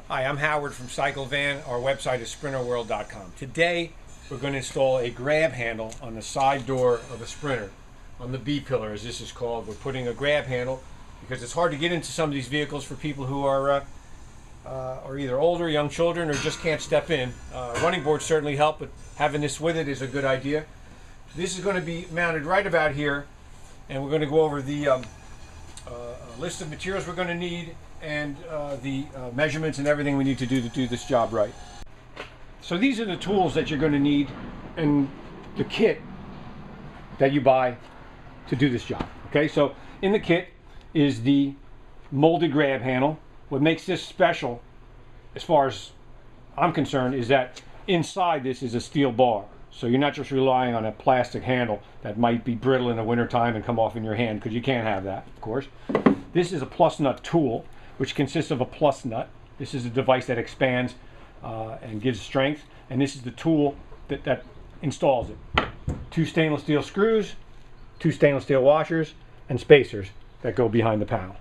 Hi, I'm Howard from Cycle Van. Our website is sprinterworld.com. Today we're going to install a grab handle on the side door of a Sprinter, on the B pillar as this is called. We're putting a grab handle because it's hard to get into some of these vehicles for people who are either older, young children, or just can't step in. Running boards certainly help, but having this with it is a good idea. This is going to be mounted right about here, and we're going to go over the list of materials we're going to need and the measurements and everything we need to do this job right. So these are the tools that you're going to need and the kit that you buy to do this job. Okay, so in the kit is the molded grab handle. What makes this special, as far as I'm concerned, is that inside this is a steel bar. So you're not just relying on a plastic handle that might be brittle in the wintertime and come off in your hand, because you can't have that, of course. This is a plus nut tool, which consists of a plus nut. This is a device that expands and gives strength, and this is the tool that installs it. 2 stainless steel screws, 2 stainless steel washers, and spacers that go behind the panel.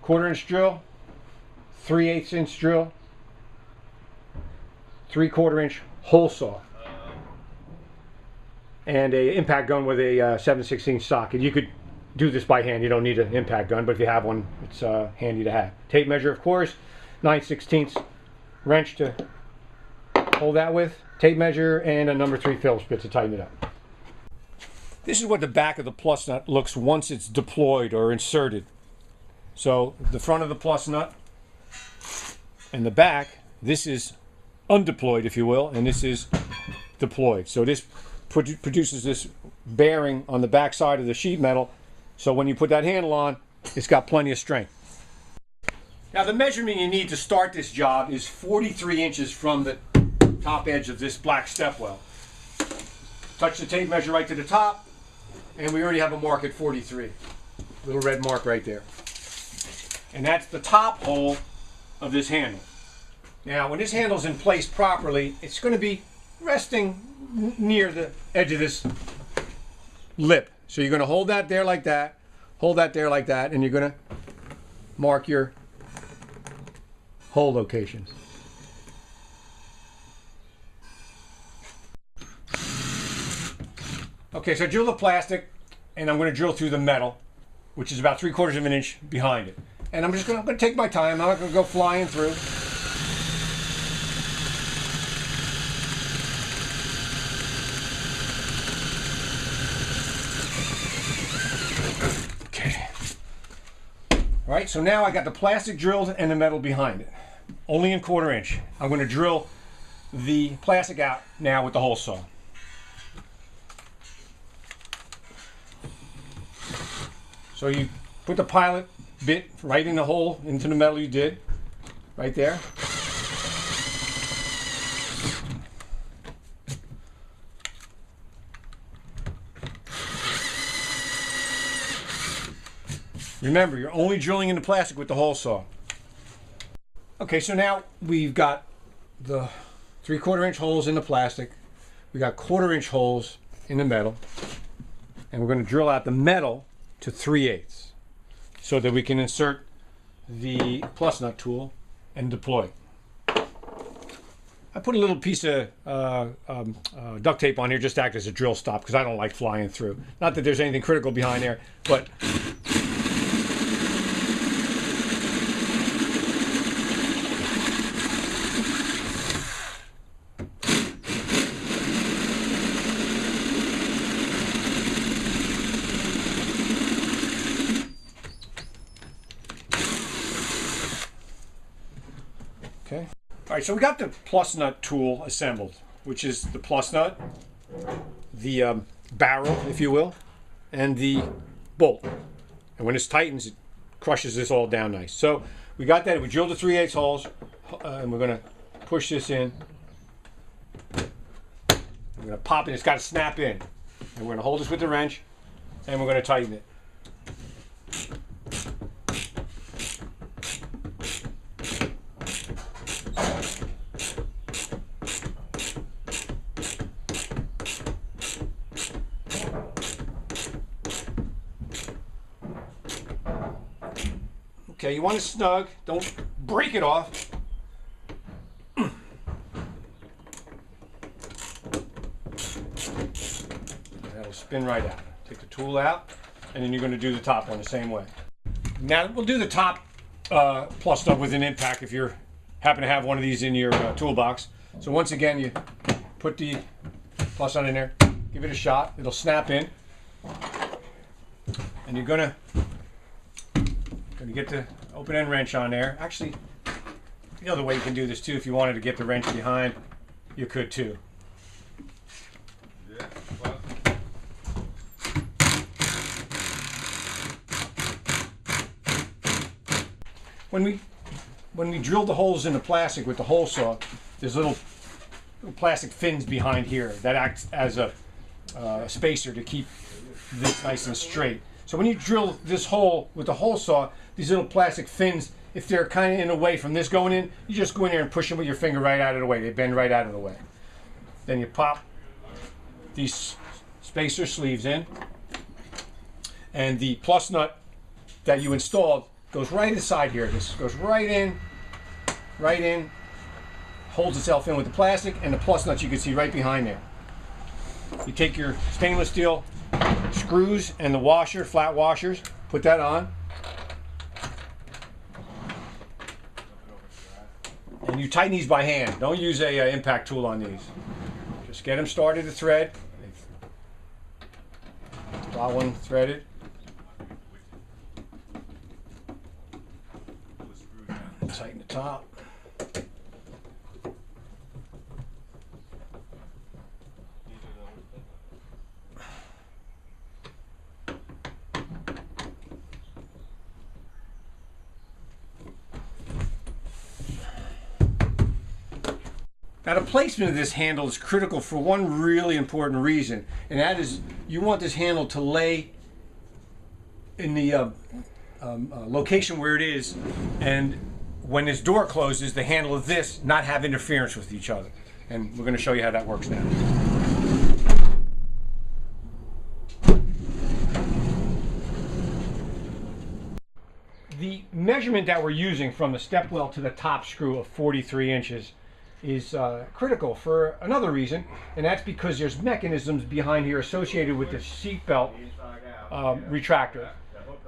1/4 inch drill, 3/8 inch drill, 3/4 inch hole saw, and a impact gun with a 7/16 socket. You could do this by hand, you don't need an impact gun, but if you have one, it's handy to have. Tape measure, of course, 9/16 wrench to hold that with, tape measure, and a number 3 Phillips bit to tighten it up. This is what the back of the plus nut looks once it's deployed or inserted. So the front of the plus nut and the back, this is undeployed, if you will, and this is deployed. So this produces this bearing on the back side of the sheet metal, so when you put that handle on, it's got plenty of strength. Now the measurement you need to start this job is 43 inches from the top edge of this black stepwell. Touch the tape measure right to the top, and we already have a mark at 43. Little red mark right there. And that's the top hole of this handle. Now when this handle's in place properly, it's going to be resting near the edge of this lip. So you're going to hold that there like that, hold that there like that, and you're going to mark your hole locations. Okay, so drill the plastic, and I'm going to drill through the metal, which is about 3/4 of an inch behind it. And I'm going to take my time. I'm not going to go flying through. All right, so now I got the plastic drilled and the metal behind it, only in 1/4 inch. I'm going to drill the plastic out now with the hole saw. So you put the pilot bit right in the hole into the metal you did, right there. Remember, you're only drilling into plastic with the hole saw. Okay, so now we've got the 3/4 inch holes in the plastic. We got 1/4 inch holes in the metal. And we're going to drill out the metal to 3/8 so that we can insert the plus nut tool and deploy. I put a little piece of duct tape on here just to act as a drill stop because I don't like flying through. Not that there's anything critical behind there, but okay. All right, so we got the plus nut tool assembled, which is the plus nut, the barrel, if you will, and the bolt. And when this tightens, it crushes this all down nice. So we got that. We drilled the 3/8 holes, and we're going to push this in. We're going to pop it. It's got to snap in. And we're going to hold this with the wrench, and we're going to tighten it. Okay, you want it snug. Don't break it off. That'll spin right out. Take the tool out, and then you're going to do the top one the same way. Now we'll do the top plussed up with an impact if you happen to have one of these in your toolbox. So once again, you put the plus on in there, give it a shot. It'll snap in, and you're gonna get the open end wrench on there. Actually, the other way you can do this too, if you wanted to get the wrench behind, you could too. When we drill the holes in the plastic with the hole saw, there's little plastic fins behind here that act as a spacer to keep this nice and straight. So when you drill this hole with the hole saw, these little plastic fins, if they're kind of in the way from this going in, you just go in there and push them with your finger right out of the way. They bend right out of the way. Then you pop these spacer sleeves in, and the plus nut that you installed goes right inside here. This goes right in, holds itself in with the plastic, and the plus nut you can see right behind there. You take your stainless steel screws and the washer, flat washers, put that on, and you tighten these by hand. Don't use a impact tool on these. Just get them started to thread. Got one threaded. Tighten the top. Now the placement of this handle is critical for one really important reason, and that is you want this handle to lay in the location where it is, and when this door closes, the handle of this not have interference with each other. And we're going to show you how that works now. The measurement that we're using from the step well to the top screw of 43 inches is critical for another reason, and that's because there's mechanisms behind here associated with the seat belt retractor.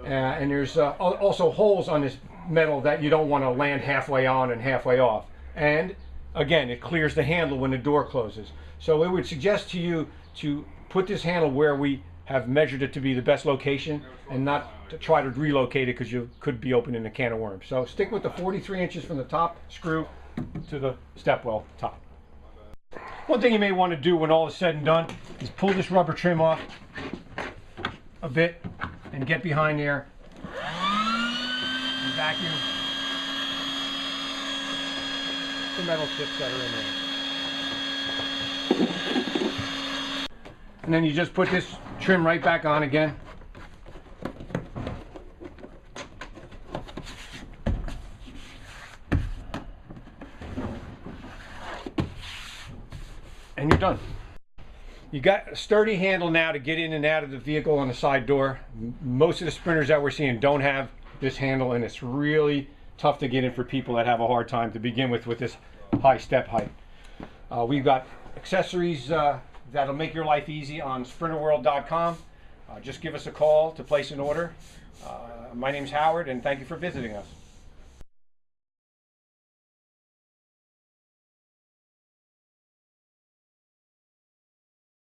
And there's also holes on this metal that you don't want to land halfway on and halfway off. And again, it clears the handle when the door closes. So it would suggest to you to put this handle where we have measured it to be the best location, and not to try to relocate it because you could be opening a can of worms. So stick with the 43 inches from the top screw to the stepwell top. One thing you may want to do when all is said and done is pull this rubber trim off a bit and get behind there and vacuum the metal chips that are in there. And then you just put this trim right back on again. And you're done. You got a sturdy handle now to get in and out of the vehicle on the side door. Most of the sprinters that we're seeing don't have this handle, and it's really tough to get in for people that have a hard time to begin with this high step height. We've got accessories that'll make your life easy on sprinterworld.com. Just give us a call to place an order. My name's Howard, and thank you for visiting us.